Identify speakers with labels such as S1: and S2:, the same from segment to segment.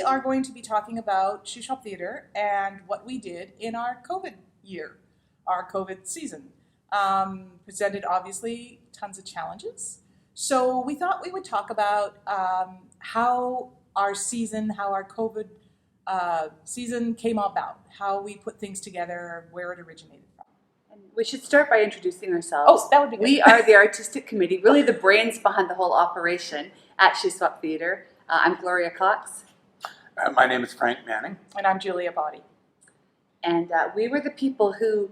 S1: we are going to be talking about Shuswap Theatre and what we did in our COVID year, our COVID season. Presented obviously tons of challenges. So we thought we would talk about how our season, how our COVID season came about, how we put things together, where it originated from.
S2: And we should start by introducing ourselves.
S1: Oh, that would be good.
S2: We are the artistic committee, really the brains behind the whole operation at Shuswap Theatre. I'm Gloria Cox.
S3: My name is Frank Manning.
S1: And I'm Julia Body.
S2: And we were the people who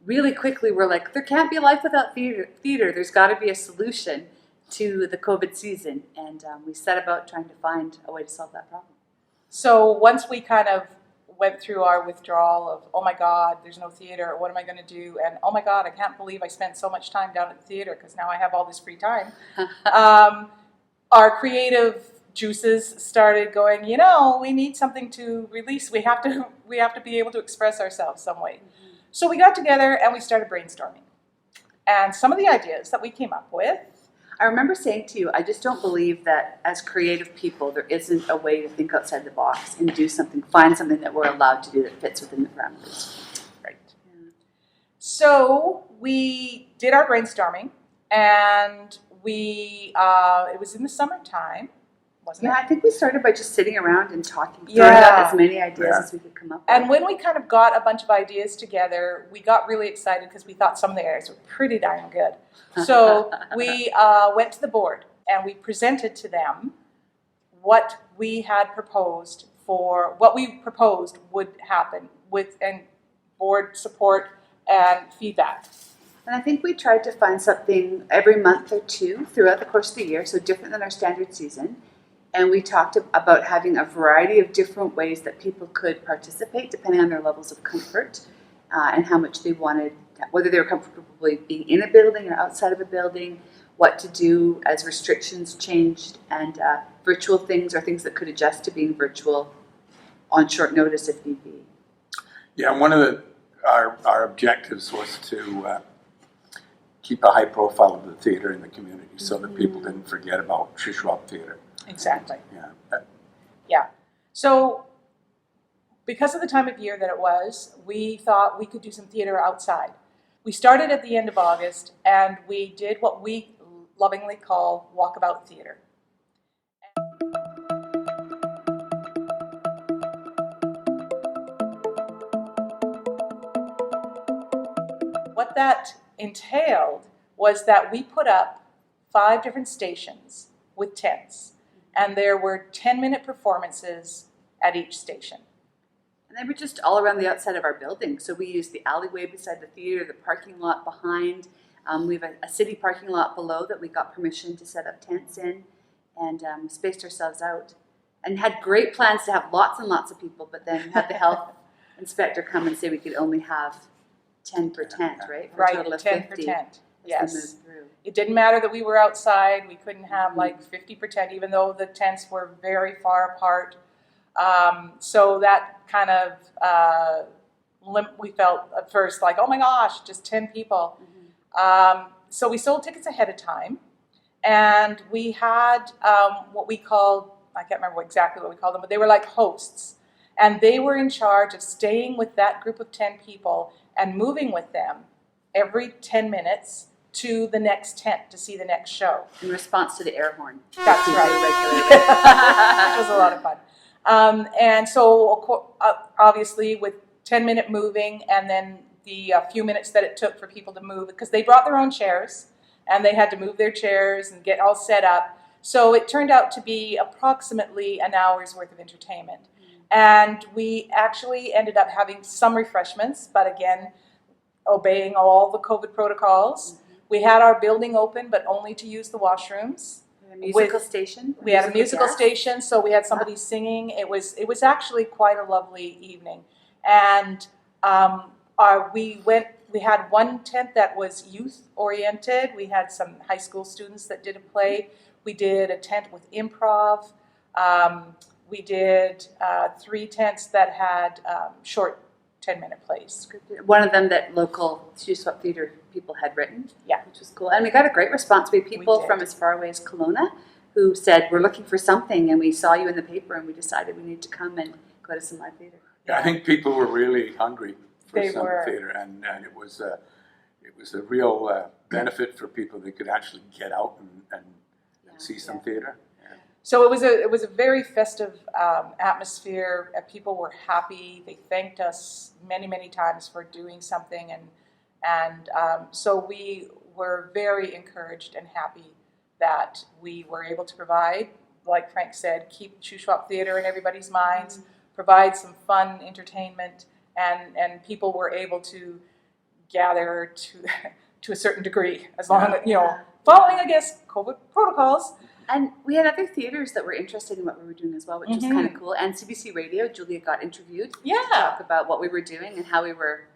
S2: really quickly were like, there can't be life without theatre. There's got to be a solution to the COVID season. And we set about trying to find a way to solve that problem.
S1: So once we kind of went through our withdrawal of, oh my God, there's no theatre, what am I going to do? And oh my God, I can't believe I spent so much time down at the theatre because now I have all this free time. Our creative juices started going, we need something to release. We have to be able to express ourselves some way. Mm-hmm. So we got together and we started brainstorming. And some of the ideas that we came up with,
S2: I remember saying to you, I just don't believe that as creative people, there isn't a way to think outside the box and do something, find something that we're allowed to do that fits within the parameters.
S1: Right. Yeah. So we did our brainstorming, and it was in the summertime, wasn't it?
S2: Yeah, I think we started by just sitting around and talking, throwing out as many ideas as we could come up with.
S1: And when we kind of got a bunch of ideas together, we got really excited because we thought some of the ideas were pretty darn good. So we went to the board and we presented to them what we had proposed what we proposed would happen with and board support and feedback.
S2: And I think we tried to find something every month or two throughout the course of the year, so different than our standard season. And we talked about having a variety of different ways that people could participate depending on their levels of comfort and how much they wanted, whether they were comfortable being in a building or outside of a building, what to do as restrictions changed, and virtual things or things that could adjust to being virtual on short notice if need be.
S3: Yeah, one of our objectives was to keep a high profile of the theatre in the community so that people didn't forget about Shuswap Theatre.
S1: Exactly.
S3: Yeah.
S1: Yeah. So because of the time of year that it was, we thought we could do some theatre outside. We started at the end of August, and we did what we lovingly call walkabout theatre. What that entailed was that we put up 5 different stations with tents, and there were 10-minute performances at each station.
S2: And they were just all around the outside of our building. So we used the alleyway beside the theatre, the parking lot behind. We have a city parking lot below that we got permission to set up tents in, and we spaced ourselves out. And had great plans to have lots and lots of people, but then had the health inspector come and say we could only have 10 per tent, right? For
S1: Right,
S2: a total of
S1: 10
S2: 50
S1: per tent, yes.
S2: Through.
S1: It didn't matter that we were outside. We couldn't have like 50 per tent, even though the tents were very far apart. So that kind of we felt at first like, oh my gosh, just 10 people. Mm-hmm. So we sold tickets ahead of time, and we had what we called, I can't remember exactly what we called them, but they were like hosts. And they were in charge of staying with that group of 10 people and moving with them every 10 minutes to the next tent to see the next show.
S2: In response to the air horn.
S1: That's right. Which was a lot of fun. And so obviously with 10-minute moving and then the few minutes that it took for people to move, because they brought their own chairs and they had to move their chairs and get all set up. So it turned out to be approximately an hour's worth of entertainment. And we actually ended up having some refreshments, but again, obeying all the COVID protocols. Mm-hmm. We had our building open, but only to use the washrooms.
S2: A musical station?
S1: We had a musical station, so we had somebody singing. It was actually quite a lovely evening. And we had one tent that was youth-oriented. We had some high school students that did a play. We did a tent with improv. We did 3 tents that had short 10-minute plays.
S2: One of them that local Shuswap Theatre people had written,
S1: yeah,
S2: which was cool. And we got a great response. We had people from as far away as Kelowna who said, we're looking for something, and we saw you in the paper, and we decided we need to come and go to some live theater.
S3: Yeah, I think people were really hungry for
S1: They
S3: some
S1: were.
S3: theater, and it was a real benefit for people. They could actually get out and see some theater. Yeah.
S1: So it was a very festive atmosphere. People were happy. They thanked us many times for doing something, and so we were very encouraged and happy that we were able to provide, like Frank said, keep Shuswap Theatre in everybody's minds, provide some fun entertainment, and people were able to gather to a certain degree, as long as, following, I guess, COVID protocols.
S2: And we had other theaters that were interested in what we were doing as well, which was kind of cool. And CBC Radio, Julia got interviewed to talk about what we were doing and how we were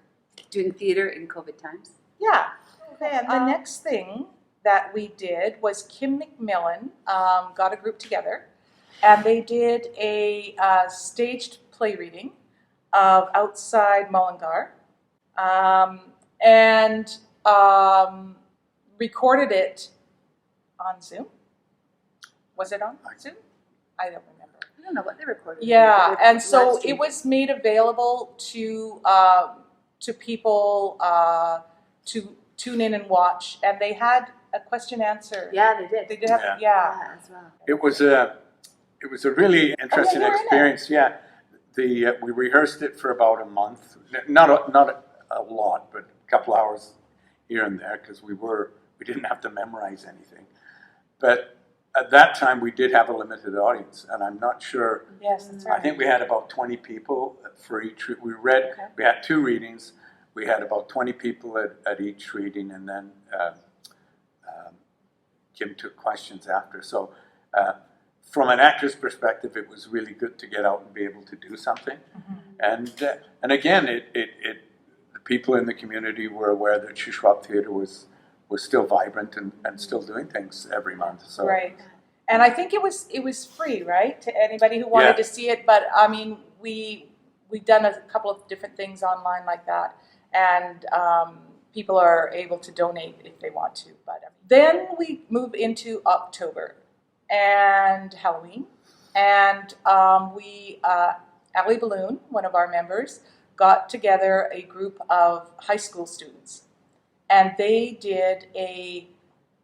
S2: doing theater in COVID times.
S1: Yeah. Okay, and the next thing that we did was Kim McMillan got a group together, and they did a staged play reading of Outside Mullingar, and recorded it on Zoom. Was it on Zoom? I don't remember.
S2: I don't know what they recorded.
S1: Yeah, and so it was made available to people to tune in and watch, and they had a question answer.
S2: Yeah, they did.
S1: They did have,
S2: as well.
S3: It was a really interesting
S1: you were in it.
S3: experience. Yeah, we rehearsed it for about a month. Not a lot, but a couple hours here and there, because we didn't have to memorize anything. But at that time, we did have a limited audience, and I'm not sure.
S1: Yes, that's right.
S3: I think we had about 20 people for each. We had 2 readings. We had about 20 people at each reading, and then Kim took questions after. So from an actor's perspective, it was really good to get out and be able to do something. And again, the people in the community were aware that Shuswap Theatre was still vibrant and still doing things every month. So.
S1: Right. And I think it was free, right, to anybody who wanted to see it. But I mean, we've done a couple of different things online like that, and people are able to donate if they want to. But then we move into October and Halloween, and Ali Balloon, one of our members, got together a group of high school students, and they did a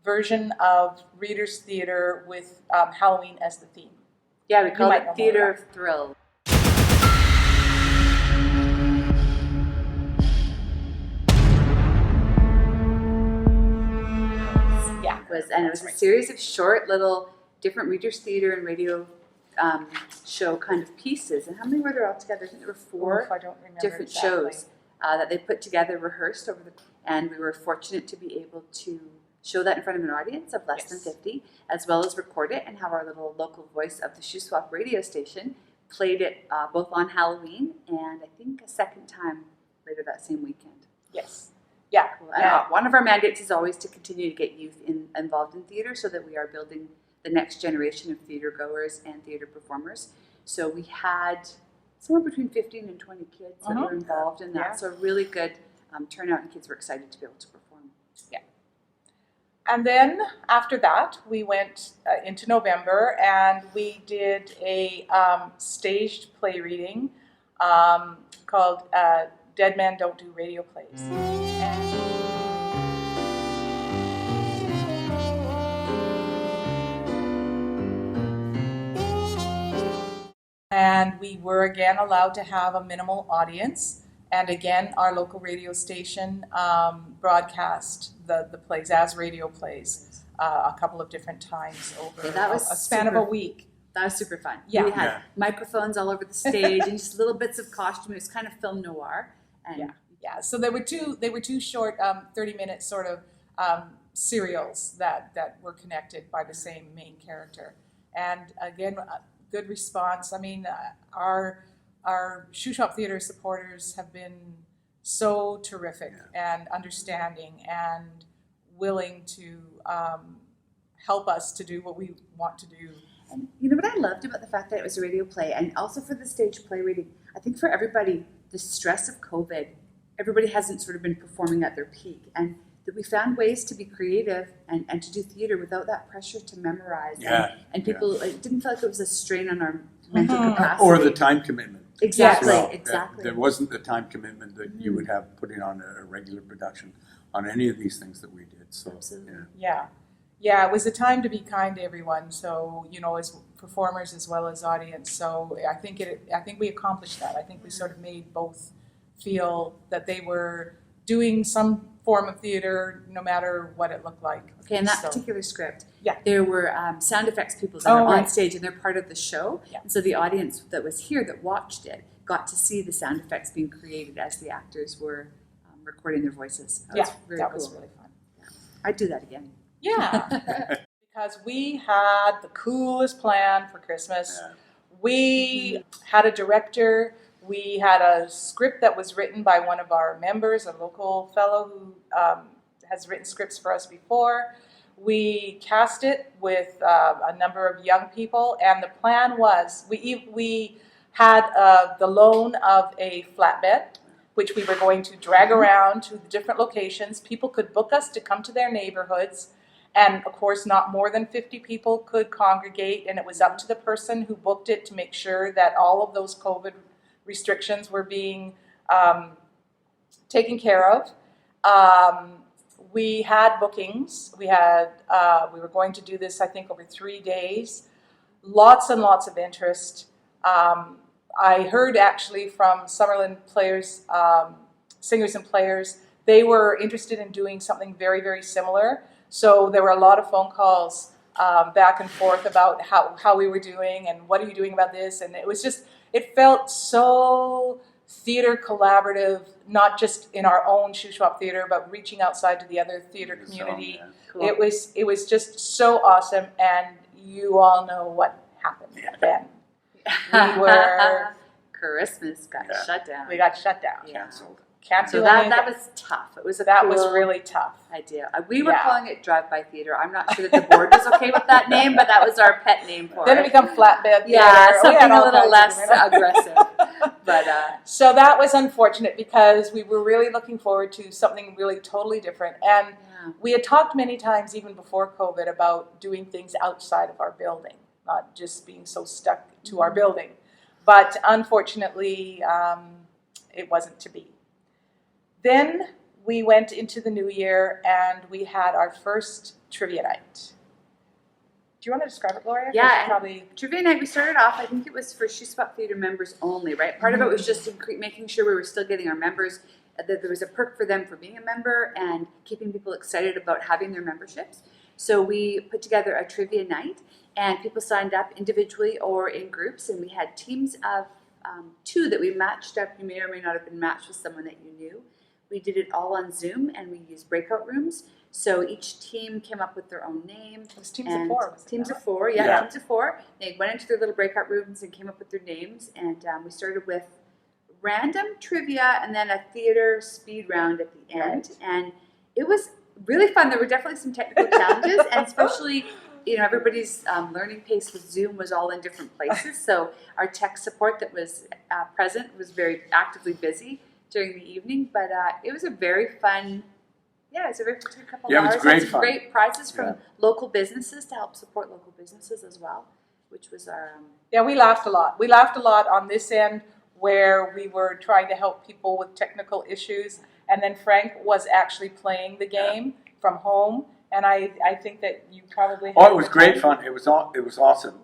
S1: version of Reader's Theatre with Halloween as the theme.
S2: Yeah, we called it Theatre of Thrill.
S1: Yeah.
S2: It was a series of short little different Reader's Theatre and radio show kind of pieces. And how many were there altogether? I think there were 4
S1: I don't remember
S2: different
S1: exactly.
S2: shows that they put together, rehearsed over and we were fortunate to be able to show that in front of an audience of less than 50, as well as record it and have our little local voice of the Shuswap radio station played it both on Halloween and I think a second time later that same weekend.
S1: Yes. Yeah.
S2: Cool. And one of our mandates is always to continue to get youth involved in theatre so that we are building the next generation of theatre goers and theatre performers. So we had somewhere between 15 and 20 kids that were involved in that. So really good turnout, and kids were excited to be able to perform.
S1: Yeah. And then after that, we went into November, and we did a staged play reading called Dead Men Don't Do Radio Plays. And we were again allowed to have a minimal audience. And again, our local radio station broadcast the plays as radio plays a couple of different times over a span of a week.
S2: That was super fun.
S1: Yeah.
S2: We had microphones all over the stage and just little bits of costume. It was kind of film noir. And
S1: yeah. So they were two short 30-minute sort of serials that were connected by the same main character. And again, good response. I mean, our Shuswap Theatre supporters have been so terrific and understanding and willing to help us to do what we want to do.
S2: And you know what I loved about the fact that it was a radio play and also for the stage play reading, I think for everybody, the stress of COVID, everybody hasn't sort of been performing at their peak. And that we found ways to be creative and to do theater without that pressure to memorize.
S3: Yeah,
S2: And people, it didn't feel like it was a strain on our mental capacity.
S3: Or the time commitment.
S2: Exactly,
S3: as well.
S2: exactly.
S3: There wasn't the time commitment that you would have putting on a regular production on any of these things that we did. So,
S2: Absolutely.
S1: Yeah, it was a time to be kind to everyone. So, as performers as well as audience. So I think we accomplished that. I think we sort of made both feel that they were doing some form of theater, no matter what it looked like.
S2: Okay, in that
S1: So,
S2: particular script,
S1: Yeah.
S2: there were sound effects people that are on
S1: right.
S2: stage and they're part of the show.
S1: Yeah.
S2: And so the audience that was here that watched it got to see the sound effects being created as the actors were recording their voices. That was very
S1: that
S2: cool.
S1: was really fun.
S2: I'd do that again.
S1: Yeah, because we had the coolest plan for Christmas.
S3: Yeah.
S1: We had a director. We had a script that was written by one of our members, a local fellow who has written scripts for us before. We cast it with a number of young people, and the plan was we had the loan of a flatbed, which we were going to drag around to the different locations. People could book us to come to their neighborhoods. And of course, not more than 50 people could congregate, and it was up to the person who booked it to make sure that all of those COVID restrictions were being taken care of. We had bookings. We were going to do this, I think, over 3 days. Lots and lots of interest. I heard actually from Summerlin players, singers and players, they were interested in doing something very, very similar. So there were a lot of phone calls back and forth about how we were doing and what are you doing about this. And it felt so theater collaborative, not just in our own Shuswap Theatre, but reaching outside to the other theater community.
S3: So, yeah.
S2: Cool.
S1: It was just so awesome, and you all know what happened then. We were
S2: Christmas got shut down.
S1: we got shut down.
S2: Yeah.
S3: Canceled.
S1: Can't
S2: So
S1: do
S2: that
S1: anything.
S2: was tough. It was a
S1: That was
S2: cool
S1: really tough.
S2: idea. We were
S1: Yeah.
S2: calling it drive-by theater. I'm not sure that the board was okay with that name, but that was our pet name for
S1: Then it
S2: it.
S1: became flatbed.
S2: Yeah,
S1: theater. We
S2: something
S1: had
S2: a
S1: all
S2: little
S1: kinds
S2: less
S1: of different-
S2: aggressive. But
S1: So that was unfortunate because we were really looking forward to something really totally different. And
S2: yeah.
S1: we had talked many times, even before COVID, about doing things outside of our building, not just being so stuck to our building. But unfortunately, it wasn't to be. Then we went into the new year and we had our first trivia night. Do you want to describe it, Gloria? 'Cause
S2: Yeah,
S1: you
S2: and
S1: probably.
S2: Trivia night, we started off, I think it was for Shuswap Theatre members only, right? Part of it was just making sure we were still getting our members, that there was a perk for them for being a member and keeping people excited about having their memberships. So we put together a trivia night and people signed up individually or in groups, and we had teams of 2 that we matched up. You may or may not have been matched with someone that you knew. We did it all on Zoom and we used breakout rooms. So each team came up with their own name.
S1: It was teams of 4. Was it
S2: Teams
S1: not?
S2: of 4,
S3: Yeah.
S2: teams of 4. They went into their little breakout rooms and came up with their names. And we started with random trivia and then a theater speed round at the end. And it was really fun. There were definitely some technical challenges, and especially, everybody's learning pace with Zoom was all in different places. So our tech support that was present was very actively busy during the evening. But it was a very fun. Yeah, it's a very fun couple
S3: Yeah, it
S2: of
S3: was
S2: hours.
S3: great
S2: Had some
S3: fun.
S2: great prizes from
S3: Yeah.
S2: local businesses to help support local businesses as well, which was our.
S1: Yeah, we laughed a lot. We laughed a lot on this end where we were trying to help people with technical issues. And then Frank was actually playing the game from home. And I think that you probably had
S3: Oh, it was
S1: a
S3: great
S1: time.
S3: fun. It was awesome.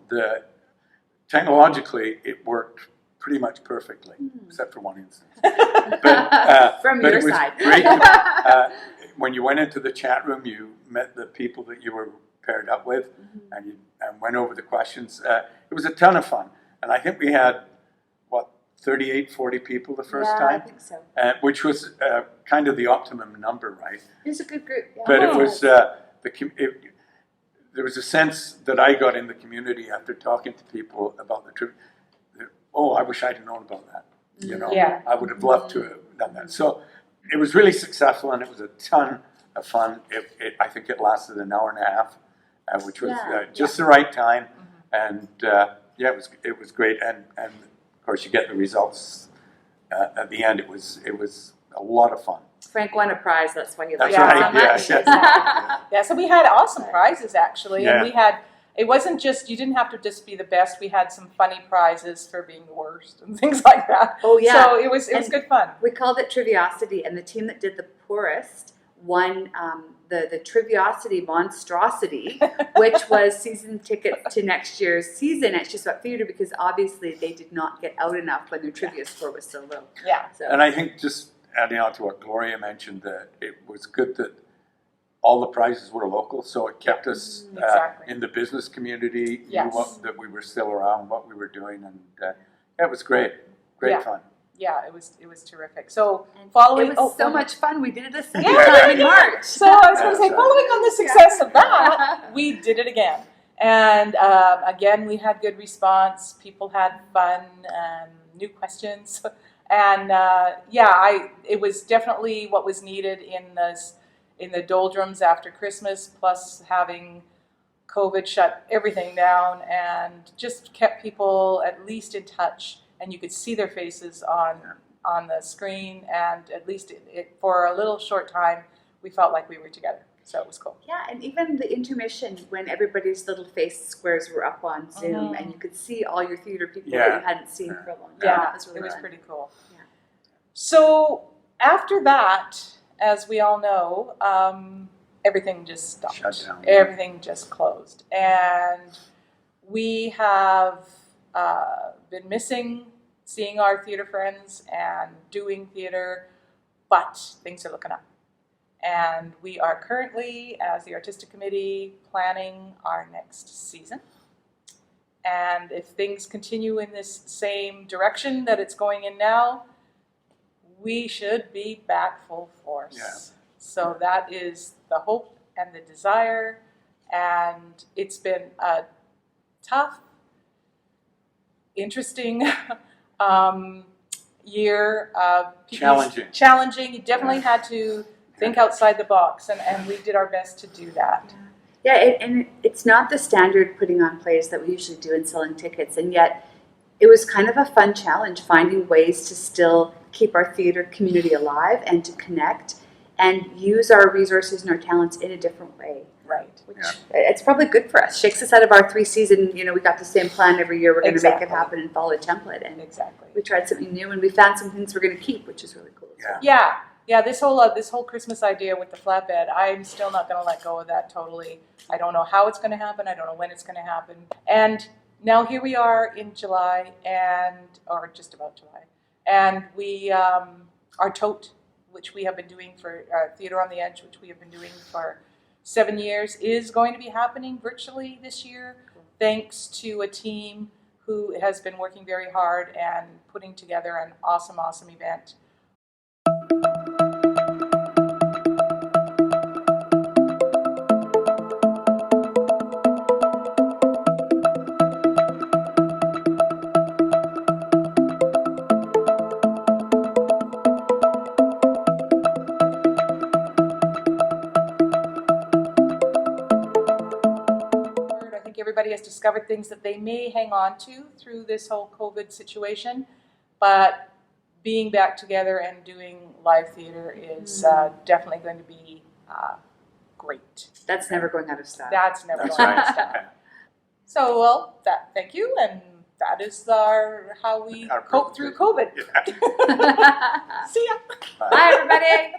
S3: Technologically, it worked pretty much perfectly, except for one instance.
S2: From
S3: but
S2: your
S3: it was
S2: side.
S3: great. When you went into the chat room, you met the people that you were paired up with, and went over the questions. It was a ton of fun, and I think we had 38, 40 people the first
S2: I
S3: time,
S2: think so.
S3: which was kind of the optimum number, right?
S2: It was a good group. Yeah.
S3: But it was there was a sense that I got in the community after talking to people about the trip. Oh, I wish I'd known about that.
S1: Yeah.
S3: I would have loved to have done that. So it was really successful, and it was a ton of fun. I think it lasted an hour and a half, which was just the right time. And it was great. And of course, you get the results at the end. It was a lot of fun.
S4: Frank won a prize, that's why he
S3: That's
S4: liked it so
S3: right,
S4: much.
S3: yeah.
S1: Yeah, so we had awesome prizes actually, and
S3: Yeah.
S1: we had, it wasn't just, you didn't have to just be the best, we had some funny prizes for being the worst and things like that.
S4: Oh yeah.
S1: So it was
S4: And
S1: good fun.
S4: we called it Triviosity, and the team that did the poorest won the Triviosity Monstrosity, which was season tickets to next year's season at Shuswap Theatre, because obviously they did not get out enough when their trivia score was so low.
S1: Yeah.
S4: So
S3: And I think just adding on to what Gloria mentioned, that it was good that all the prizes were local, so it kept us
S1: Exactly.
S3: in the business community,
S1: Yes.
S3: that we were still around, what we were doing, and yeah, it was great,
S1: Yeah.
S3: fun.
S1: Yeah, it was terrific. So
S4: and
S1: following,
S4: it was so
S1: go ahead.
S4: much fun. We did it a second
S1: Yeah.
S4: time in March.
S1: So I was going to say,
S3: That's right.
S1: following on the success of that, we did it again. And again, we had good response. People had fun, new questions. And it was definitely what was needed in the doldrums after Christmas, plus having COVID shut everything down, and just kept people at least in touch. And you could see their faces on the screen, and at least it for a little short time, we felt like we were together. So it was cool.
S4: Yeah, and even the intermission when everybody's little face squares were up on Zoom, and you could see all your theater people that you hadn't seen for a long time.
S1: Yeah,
S4: that was really
S1: it was
S4: fun.
S1: pretty cool.
S4: Yeah.
S1: So after that, as we all know, everything just stopped.
S3: Shut down.
S1: Everything just closed. And we have been missing seeing our theater friends and doing theater, but things are looking up. And we are currently, as the artistic committee, planning our next season. And if things continue in this same direction that it's going in now, we should be back full force.
S3: Yeah.
S1: So that is the hope and the desire. And it's been a tough, interesting year. Challenging. You definitely had to think outside the box, and we did our best to do that.
S4: Yeah, and it's not the standard putting on plays that we usually do and selling tickets, and yet it was kind of a fun challenge finding ways to still keep our theater community alive and to connect and use our resources and our talents in a different way.
S1: Right.
S4: Which it's probably good for us. Shakes us out of our 3-season, we got the same plan every year, we're going to make it happen and follow a template. And
S1: Exactly.
S4: we tried something new and we found some things we're going to keep, which is really cool. as well.
S1: Yeah. This whole Christmas idea with the flatbed, I'm still not going to let go of that totally. I don't know how it's going to happen. I don't know when it's going to happen. And now here we are in July, or just about July, and we our tote, which we have been doing for Theater on the Edge, which we have been doing for 7 years, is going to be happening virtually this year, thanks to a team who has been working very hard and putting together an awesome event. I think everybody has discovered things that they may hang on to through this whole COVID situation, but being back together and doing live theater is definitely going to be great.
S4: That's never going out of style.
S1: That's never
S3: That's
S1: going
S3: right.
S1: to stop. So, thank you, and that is how we
S3: Our
S1: cope through COVID.
S3: Yeah.
S1: See ya.
S4: Bye, everybody.